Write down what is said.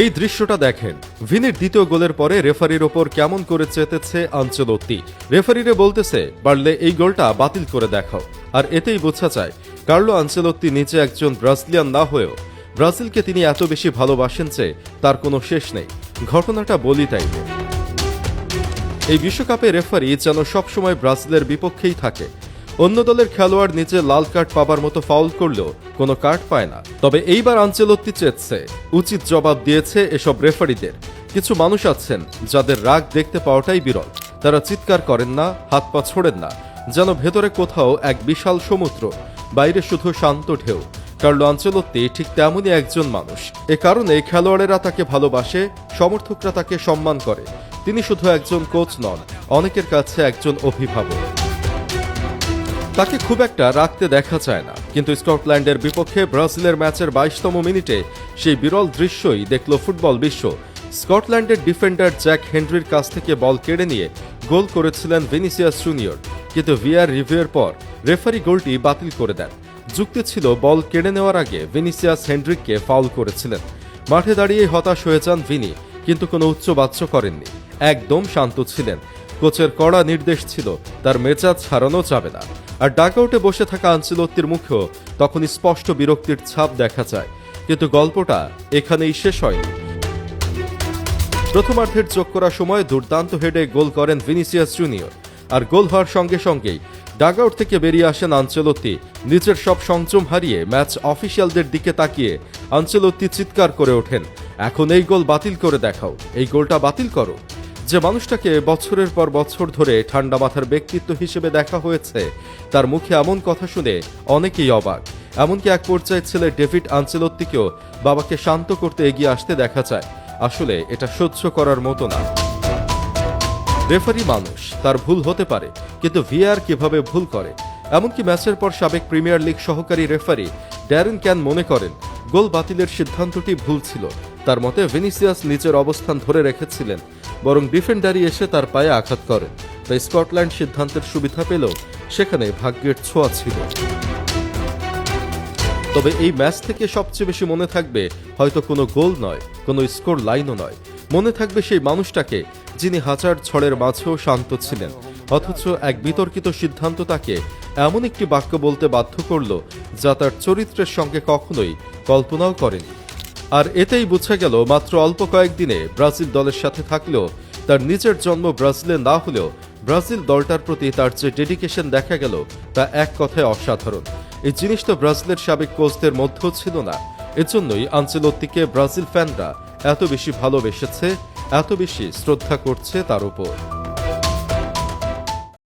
এই দৃশ্যটা দেখেন, ভিনির দ্বিতীয় গোলের পরে রেফারির ওপর কেমন করে চেতেছে আনচেলত্তি। রেফারিরে বলতেছে, পারলে এই গোলটা বাতিল করে দেখাও। আর এতেই বোঝা যায় কার্লো আনচেলত্তি নিজে একজন ব্রাজিলিয়ান না হয়েও ব্রাজিলকে তিনি এত বেশি ভালোবাসেন যে তার কোনো শেষ নেই। ঘটনাটা বলি তাই। এই বিশ্বকাপে রেফারি যেন সবসময় ব্রাজিলের বিপক্ষেই থাকে। অন্য দলের খেলোয়াড় নিজে লাল কার্ড পাবার মতো ফাউল করলেও কোনো কার্ড পায় না। তবে এইবার আনচেলত্তি চেয়েছে, উচিত জবাব দিয়েছে এসব রেফারিদের। কিছু মানুষ আছেন যাদের রাগ দেখতে পাওয়াটাই বিরল। তারা চিৎকার করেন না, হাত পা ছোড়েন না, যেন ভেতরে কোথাও এক বিশাল সমুদ্র, বাইরে শুধু শান্ত ঢেউ। কার্লো আনচেলত্তি ঠিক তেমনই একজন মানুষ। এ কারণে খেলোয়াড়েরা তাকে ভালোবাসে, সমর্থকরা তাকে সম্মান করে। তিনি শুধু একজন কোচ নন, অনেকের কাছে একজন অভিভাবক। তাকে খুব একটা রাখতে দেখা যায় না, কিন্তু স্কটল্যান্ডের বিপক্ষে ব্রাজিলের ম্যাচের 22তম মিনিটে সেই বিরল দৃশ্যই দেখল ফুটবল বিশ্ব। স্কটল্যান্ডের ডিফেন্ডার জ্যাক হেনরির কাছ থেকে বল কেড়ে নিয়ে গোল করেছিলেন ভিনিসিয়াস জুনিয়র, কিন্তু ভিআর রিভিউয়ের পর রেফারি গোলটি বাতিল করে দেন। যুক্তি ছিল, বল কেড়ে নেওয়ার আগে ভিনিসিয়াস হেনরিককে ফাউল করেছিলেন। মাঠে দাঁড়িয়ে হতাশ হয়ে যান ভিনি, কিন্তু কোনো উচ্চবাচ্য করেননি, একদম শান্ত ছিলেন। কোচের কড়া নির্দেশ ছিল তার মেজাজ হারানো যাবে না। আর ডাকআউটে বসে থাকা আনচেলত্তির মুখেও তখন স্পষ্ট বিরক্তির ছাপ দেখা যায়। কিন্তু গল্পটা এখানেই শেষ হয়নি। প্রথমার্ধের যোগ করার সময় দুর্দান্ত হেডে গোল করেন ভিনিসিয়াস জুনিয়র। আর গোল হওয়ার সঙ্গে সঙ্গেই ডাকআউট থেকে বেরিয়ে আসেন আনচেলত্তি। নিজের সব সংযম হারিয়ে ম্যাচ অফিসিয়ালদের দিকে তাকিয়ে আনচেলত্তি চিৎকার করে ওঠেন, এখন এই গোল বাতিল করে দেখাও, এই গোলটা বাতিল করো। যে মানুষটাকে বছরের পর বছর ধরে ঠান্ডা মাথার ব্যক্তিত্ব হিসেবে দেখা হয়েছে, তার মুখে এমন কথা শুনে অনেকেই অবাক। এমনকি এক পর্যায়ে ছেলে ডেভিড আনচেলত্তিকেও বাবাকে শান্ত করতে এগিয়ে আসতে দেখা যায়। আসলে এটা সহ্য করার মতো না। রেফারি মানুষ, তার ভুল হতে পারে, কিন্তু ভিআর কিভাবে ভুল করে। এমনকি ম্যাচের পর সাবেক প্রিমিয়ার লিগ সহকারী রেফারি ড্যারেন ক্যান মনে করেন গোল বাতিলের সিদ্ধান্তটি ভুল ছিল। তার মতে ভিনিসিয়াস নিজের অবস্থান ধরে রেখেছিলেন, বরং ডিফেন্ডারই এসে তার পায়ে আঘাত করেন। তাই স্কটল্যান্ড সিদ্ধান্তের সুবিধা পেলেও সেখানে ভাগ্যের ছোঁয়া ছিল। তবে এই ম্যাচ থেকে সবচেয়ে বেশি মনে থাকবে হয়তো কোনো গোল নয়, কোনো স্কোর লাইনও নয়, মনে থাকবে সেই মানুষটাকে যিনি হাজার ঝড়ের মাঝেও শান্ত ছিলেন, অথচ এক বিতর্কিত সিদ্ধান্ত তাকে এমন একটি বাক্য বলতে বাধ্য করল যা তার চরিত্রের সঙ্গে কখনোই কল্পনাও করেনি। আর এতেই বোঝা গেল, মাত্র অল্প কয়েকদিনে ব্রাজিল দলের সাথে থাকলেও তার নিজের জন্ম ব্রাজিলে না হলেও ব্রাজিল দলটার প্রতি তার যে ডেডিকেশন দেখা গেল তা এক কথায় অসাধারণ। এই জিনিস তো ব্রাজিলের সাবেক কোচদের মধ্যেও ছিল না। এজন্যই আনচেলত্তিকে ব্রাজিল ফ্যানরা এত বেশি ভালোবেসেছে, এত বেশি শ্রদ্ধা করছে তার উপর।